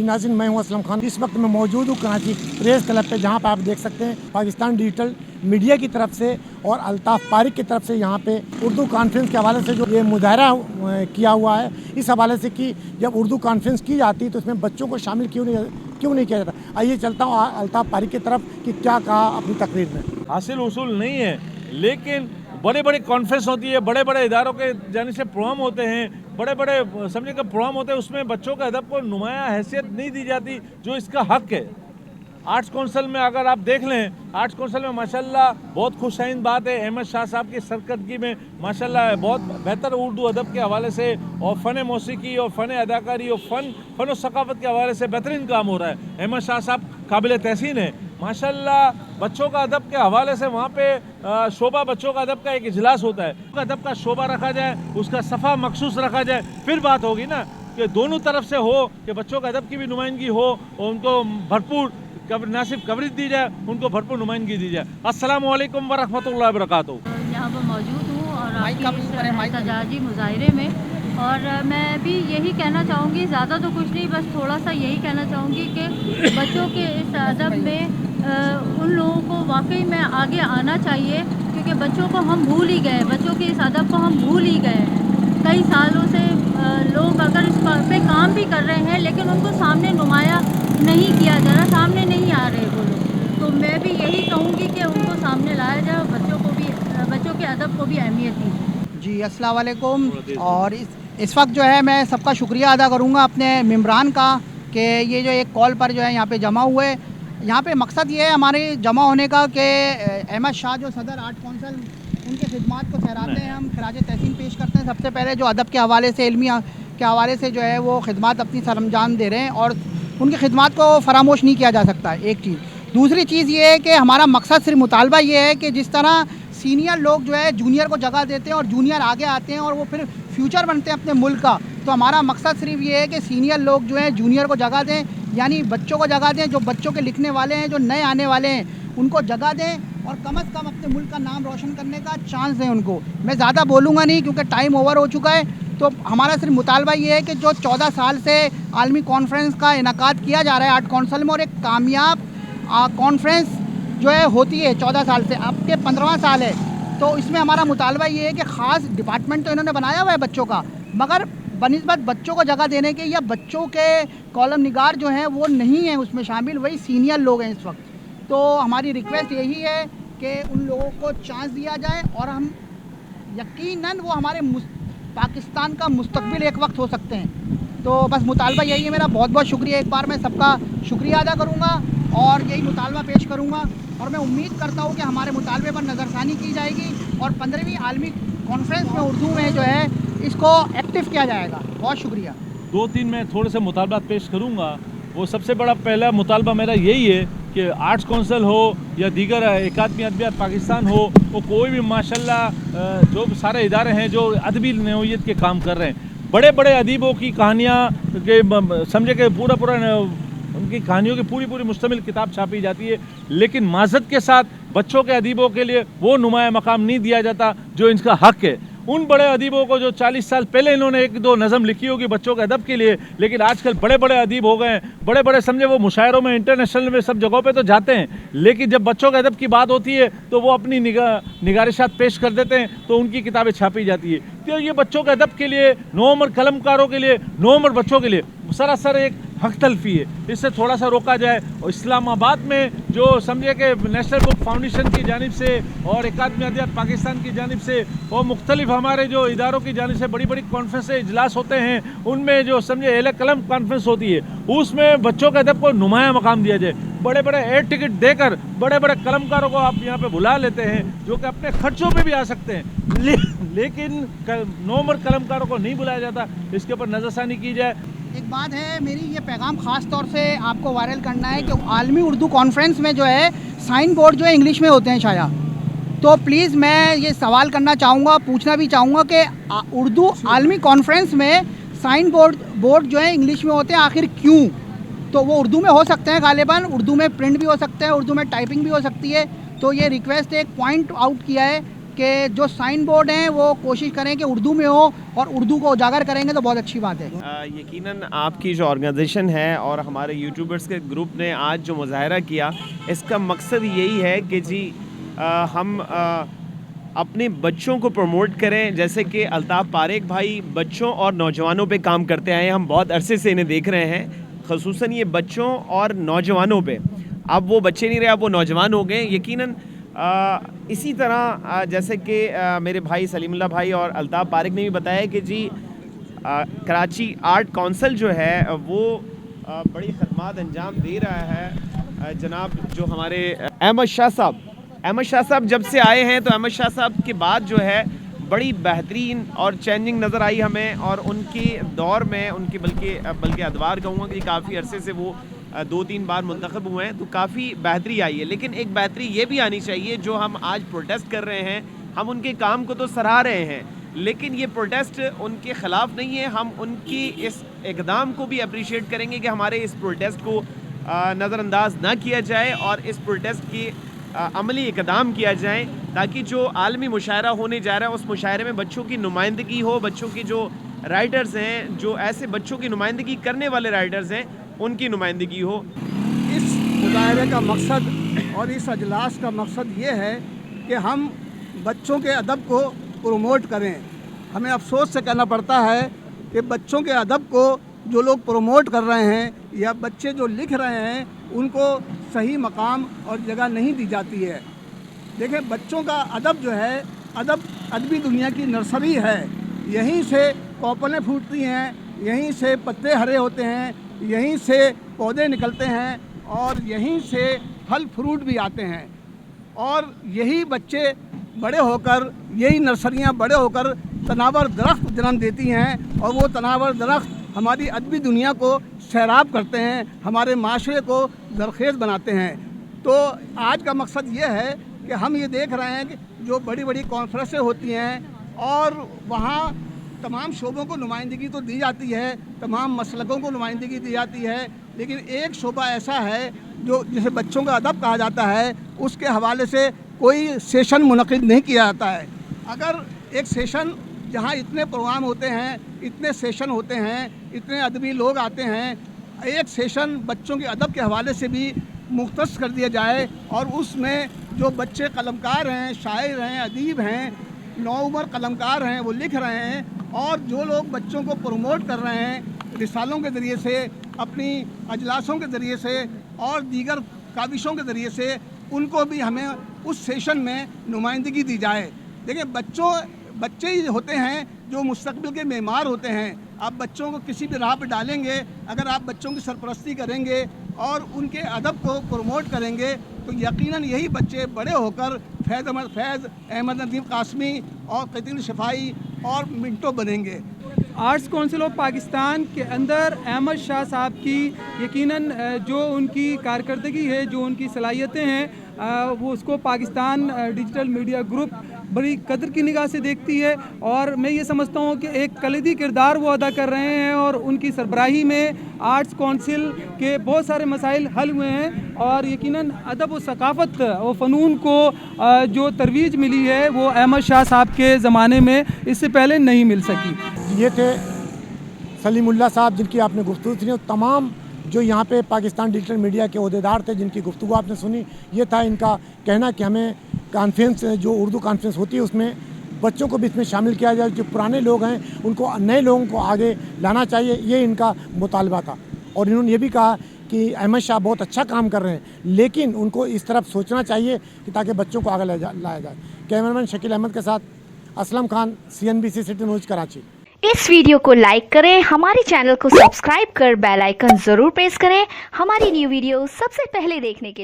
नाज़रीन, मैं हूं असलम खान। इस वक्त मैं मौजूद हूं कराची प्रेस क्लब पे, जहां पर आप देख सकते हैं पाकिस्तान डिजिटल मीडिया की तरफ से और अल्ताफ़ पारिक की तरफ से यहाँ पे उर्दू कॉन्फ्रेंस के हवाले से जो ये मुजाहरा किया हुआ है, इस हवाले से कि जब उर्दू कॉन्फ्रेंस की जाती है तो इसमें बच्चों को शामिल क्यों नहीं किया जाता। आइए चलता हूँ अल्ताफ़ पारिक की तरफ कि क्या कहा अपनी तकरीर में। हासिल उसूल नहीं है, लेकिन बड़े बड़े कॉन्फ्रेंस होती है, बड़े बड़े इदारों के जाने से प्रोग्राम होते हैं, बड़े बड़े समझे कि प्रोग्राम होते हैं, उसमें बच्चों के अदब को नुमाया हैसियत नहीं दी जाती जो इसका हक है। आर्ट्स कौंसिल में अगर आप देख लें, आर्ट्स कौंसिल में माशाल्लाह बहुत खुशाइन बात है, अहमद शाह साहब की सरकर्दगी में माशाल्लाह बहुत बेहतर उर्दू अदब के हवाले से और फ़न मौसीकी और फ़न अदाकारी और फ़न और सकाफ़त के हवाले से बेहतरीन काम हो रहा है। अहमद शाह साहब काबिल तहसीन है माशाल्लाह। बच्चों का अदब के हवाले से वहाँ पे शोबा बच्चों का अदब का एक इजलास होता है, अदब का शोबा रखा जाए, उसका सफ़ा मखसूस रखा जाए, फिर बात होगी ना कि दोनों तरफ से हो कि बच्चों के अदब की भी नुमाइंदगी हो और उनको भरपूर ना सिर्फ कवरेज दी जाए, उनको भरपूर नुमाइंदगी दी जाए। अस्सलामु अलैकुम व रहमतुल्लाहि व बरकातुहू। यहाँ पर मौजूद हूँ और आपकी तजाजी मुजाहरे में, और मैं भी यही कहना चाहूँगी, ज़्यादा तो कुछ नहीं, बस थोड़ा सा यही कहना चाहूँगी कि बच्चों के इस अदब में उन लोगों को वाकई में आगे आना चाहिए, क्योंकि बच्चों को हम भूल ही गए, बच्चों के इस अदब को हम भूल ही गए हैं। कई सालों से लोग अगर इस पे काम भी कर रहे हैं, लेकिन उनको सामने नुमाया नहीं किया जा रहा, सामने नहीं आ रहे वो लोग। तो मैं भी यही कहूँगी कि उनको सामने लाया जाए और बच्चों के अदब को भी अहमियत दी जाए। जी अस्सलाम वालेकुम। और इस वक्त जो है मैं सबका शुक्रिया अदा करूँगा अपने मेम्बरान का कि ये जो एक कॉल पर जो है यहाँ पे जमा हुए। यहाँ पे मकसद ये है हमारे जमा होने का कि अहमद शाह जो सदर आर्ट कौंसिल, उनके खिदमात को सहराते हैं, हम खराज तहसीन पेश करते हैं। सबसे पहले जो अदब के हवाले से, इल्मी के हवाले से जो है वो खिदमात अपनी सरअंजाम दे रहे हैं और उनकी खिदमात को फरामोश नहीं किया जा सकता है, एक चीज़। दूसरी चीज़ ये है कि हमारा मकसद सिर्फ मुतालबा ये है कि जिस तरह सीनियर लोग जो है जूनियर को जगह देते हैं और जूनियर आगे आते हैं और वो फिर फ्यूचर बनते हैं अपने मुल्क का, तो हमारा मकसद सिर्फ ये है कि सीनियर लोग जो है जूनियर को जगह दें, यानी बच्चों को जगह दें, जो बच्चों के लिखने वाले हैं, जो नए आने वाले हैं, उनको जगह दें और कम से कम अपने मुल्क का नाम रोशन करने का चांस दें उनको। मैं ज़्यादा बोलूँगा नहीं क्योंकि टाइम ओवर हो चुका है। तो हमारा सिर्फ मुतालबा ये है कि जो 14 साल से आलमी कॉन्फ्रेंस का इनकाद किया जा रहा है आर्ट कौंसिल में, और एक कामयाब कॉन्फ्रेंस जो है होती है 14 साल से, अब के 15वां साल है, तो इसमें हमारा मुतालबा ये है कि ख़ास डिपार्टमेंट तो इन्होंने बनाया हुआ है बच्चों का, मगर बनिस्बत बच्चों को जगह देने के या बच्चों के कॉलम निगार जो हैं वो नहीं हैं उसमें शामिल, वही सीनियर लोग हैं इस वक्त। तो हमारी रिक्वेस्ट यही है कि उन लोगों को चांस दिया जाए और हम यकीनन वो हमारे पाकिस्तान का मुस्तकबिल एक वक्त हो सकते हैं। तो बस मुतालबा यही है मेरा। बहुत बहुत शुक्रिया, एक बार मैं सबका शुक्रिया अदा करूँगा और यही मुतालबा पेश करूँगा, और मैं उम्मीद करता हूँ कि हमारे मुतालबे पर नज़रसानी की जाएगी और 15वीं आलमी कॉन्फ्रेंस में उर्दू में जो है इसको एक्टिव किया जाएगा। बहुत शुक्रिया। 2-3 मैं थोड़े से मुतालबात पेश करूँगा। वो सबसे बड़ा पहला मुतालबा मेरा यही है कि आर्ट्स कौंसिल हो या दीगर एकादमी अदबियात पाकिस्तान हो, वो कोई भी माशाल्लाह जो सारे इदारे हैं जो अदबी नौइयत के काम कर रहे हैं, बड़े बड़े अदीबों की कहानियाँ के समझे कि पूरा उनकी कहानियों की पूरी मुश्तमिल किताब छापी जाती है, लेकिन माज़त के साथ बच्चों के अदीबों के लिए वो नुमाया मकाम नहीं दिया जाता जो इनका हक़ है। उन बड़े अदीबों को जो 40 साल पहले इन्होंने 1-2 नज़म लिखी होगी बच्चों के अदब के लिए, लेकिन आजकल बड़े बड़े अदीब हो गए हैं, बड़े बड़े समझे वो मुशायरों में, इंटरनेशनल में, सब जगहों पे तो जाते हैं, लेकिन जब बच्चों के अदब की बात होती है तो वो अपनी निगारिशात पेश कर देते हैं, तो उनकी किताबें छापी जाती है। तो ये बच्चों के अदब के लिए, नौउम्र कलमकारों के लिए, नौउम्र बच्चों के लिए सरासर एक हक तलफी है, इससे थोड़ा सा रोका जाए। और इस्लामाबाद में जो समझे कि नेशनल बुक फाउंडेशन की जानिब से और एकादमी अदबियात पाकिस्तान की जानिब से और मुख्तलिफ हमारे जो इदारों की जानिब से बड़ी बड़ी कॉन्फ्रेंस इजलास होते हैं, उनमें जो समझे एहले कलम कॉन्फ्रेंस होती है, उसमें बच्चों के अदब को नुमाया मकाम दिया जाए। बड़े बड़े एयर टिकट देकर बड़े बड़े कलमकारों को आप यहाँ पे बुला लेते हैं जो कि अपने खर्चों पे भी आ सकते हैं, लेकिन नौउम्र कलमकारों को नहीं बुलाया जाता। इसके ऊपर नज़रसानी की जाए। एक बात है, मेरी ये पैगाम ख़ास तौर से आपको वायरल करना है कि आलमी उर्दू कॉन्फ्रेंस में जो है साइन बोर्ड जो है इंग्लिश में होते हैं शाया, तो प्लीज़ मैं ये सवाल करना चाहूँगा, पूछना भी चाहूँगा कि उर्दू आलमी कॉन्फ्रेंस में साइन बोर्ड जो है इंग्लिश में होते हैं, आखिर क्यों? तो वो उर्दू में हो सकते हैं, गालिबन उर्दू में प्रिंट भी हो सकते हैं, उर्दू में टाइपिंग भी हो सकती है। तो ये रिक्वेस्ट एक पॉइंट आउट किया है کہ جو سائن بورڈ ہیں وہ کوشش کریں کہ اردو میں ہو اور اردو کو اجاگر کریں گے تو بہت اچھی بات ہے. یقیناً آپ کی جو آرگنائزیشن ہے اور ہمارے یوٹیوبرز کے گروپ نے آج جو مظاہرہ کیا اس کا مقصد یہی ہے کہ جی ہم اپنے بچوں کو پروموٹ کریں. جیسے کہ الطاف پاریک بھائی بچوں اور نوجوانوں پہ کام کرتے آئے ہیں, ہم بہت عرصے سے انہیں دیکھ رہے ہیں, خصوصاً یہ بچوں اور نوجوانوں پہ. اب وہ بچے نہیں رہے, اب وہ نوجوان ہو گئے. یقیناً اسی طرح جیسے کہ میرے بھائی سلیم اللہ بھائی اور الطاف پاریک نے بھی بتایا کہ جی کراچی آرٹ کونسل جو ہے وہ بڑی خدمات انجام دے رہا ہے. جناب جو ہمارے احمد شاہ صاحب جب سے آئے ہیں تو احمد شاہ صاحب کے بعد جو ہے بڑی بہترین اور چینجنگ نظر آئی ہمیں, اور ان کے دور میں ان کے بلکہ ادوار کہوں گا کہ کافی عرصے سے وہ 2-3 بار منتخب ہوئے ہیں تو کافی بہتری آئی ہے. لیکن ایک بہتری یہ بھی آنی چاہیے, جو ہم آج پروٹیسٹ کر رہے ہیں ہم ان کے کام کو تو سراہ رہے ہیں, لیکن یہ پروٹیسٹ ان کے خلاف نہیں ہے. ہم ان کی اس اقدام کو بھی اپریشیٹ کریں گے کہ ہمارے اس پروٹیسٹ کو نظر انداز نہ کیا جائے اور اس پروٹیسٹ کی عملی اقدام کیا جائے, تاکہ جو عالمی مشاعرہ ہونے جا رہا ہے اس مشاعرے میں بچوں کی نمائندگی ہو. بچوں کی جو رائٹرز ہیں, جو ایسے بچوں کی نمائندگی کرنے والے رائٹرز ہیں, ان کی نمائندگی ہو. اس مظاہرے کا مقصد اور اس اجلاس کا مقصد یہ ہے کہ ہم بچوں کے ادب کو پروموٹ کریں. ہمیں افسوس سے کہنا پڑتا ہے کہ بچوں کے ادب کو جو لوگ پروموٹ کر رہے ہیں یا بچے جو لکھ رہے ہیں ان کو صحیح مقام اور جگہ نہیں دی جاتی ہے. دیکھیں, بچوں کا ادب جو ہے, ادبی دنیا کی نرسری ہے. یہیں سے کوپلیں پھوٹتی ہیں, یہیں سے پتے ہرے ہوتے ہیں, یہیں سے پودے نکلتے ہیں اور یہیں سے پھل فروٹ بھی آتے ہیں. اور یہی بچے بڑے ہو کر, یہی نرسریاں بڑے ہو کر تناور درخت جنم دیتی ہیں, اور وہ تناور درخت ہماری ادبی دنیا کو سیراب کرتے ہیں, ہمارے معاشرے کو زرخیز بناتے ہیں. تو آج کا مقصد یہ ہے کہ ہم یہ دیکھ رہے ہیں کہ جو بڑی بڑی کانفرنسیں ہوتی ہیں اور وہاں تمام شعبوں کو نمائندگی تو دی جاتی ہے, تمام مسلکوں کو نمائندگی دی جاتی ہے, لیکن ایک شعبہ ایسا ہے جو جسے بچوں کا ادب کہا جاتا ہے, اس کے حوالے سے کوئی سیشن منعقد نہیں کیا جاتا ہے. اگر ایک سیشن جہاں اتنے پروگرام ہوتے ہیں, اتنے سیشن ہوتے ہیں, اتنے ادبی لوگ آتے ہیں, ایک سیشن بچوں کے ادب کے حوالے سے بھی مختص کر دیا جائے, اور اس میں جو بچے قلمکار ہیں, شاعر ہیں, ادیب ہیں, نوعمر قلمکار ہیں, وہ لکھ رہے ہیں, اور جو لوگ بچوں کو پروموٹ کر رہے ہیں رسالوں کے ذریعے سے, اپنی اجلاسوں کے ذریعے سے اور دیگر کاوشوں کے ذریعے سے, ان کو بھی ہمیں اس سیشن میں نمائندگی دی جائے. دیکھیں, بچے ہی ہوتے ہیں جو مستقبل کے معمار ہوتے ہیں. آپ بچوں کو کسی بھی راہ پہ ڈالیں گے, اگر آپ بچوں کی سرپرستی کریں گے اور ان کے ادب کو پروموٹ کریں گے تو یقیناً یہی بچے بڑے ہو کر فیض احمد ندیم قاسمی اور قطین شفائی اور منٹو بنیں گے. آرٹس کونسل آف پاکستان کے اندر احمد شاہ صاحب کی یقیناً جو ان کی کارکردگی ہے, جو ان کی صلاحیتیں ہیں, وہ اس کو پاکستان ڈیجیٹل میڈیا گروپ بڑی قدر کی نگاہ سے دیکھتی ہے, اور میں یہ سمجھتا ہوں کہ ایک کلیدی کردار وہ ادا کر رہے ہیں, اور ان کی سربراہی میں آرٹس کونسل کے بہت سارے مسائل حل ہوئے ہیں, اور یقیناً ادب و ثقافت و فنون کو جو ترویج ملی ہے وہ احمد شاہ صاحب کے زمانے میں اس سے پہلے نہیں مل سکی. یہ تھے سلیم اللہ صاحب جن کی آپ نے گفتگو سنی, اور تمام جو یہاں پہ پاکستان ڈیجیٹل میڈیا کے عہدیدار تھے جن کی گفتگو آپ نے سنی. یہ تھا ان کا کہنا کہ ہمیں کانفرنس, جو اردو کانفرنس ہوتی ہے اس میں بچوں کو بھی اس میں شامل کیا جائے, جو پرانے لوگ ہیں ان کو, نئے لوگوں کو آگے لانا چاہیے, یہ ان کا مطالبہ تھا. اور انہوں نے یہ بھی کہا کہ احمد شاہ بہت اچھا کام کر رہے ہیں, لیکن ان کو اس طرف سوچنا چاہیے کہ تاکہ بچوں کو آگے لایا جائے. کیمرامین شکیل احمد کے ساتھ Aslam Khan, CNBC city news, Karachi. اس ویڈیو کو لائک کریں, ہمارے چینل کو سبسکرائب کر بیل آئیکن ضرور پریس کریں ہماری نیو ویڈیو سب سے پہلے دیکھنے کے لیے.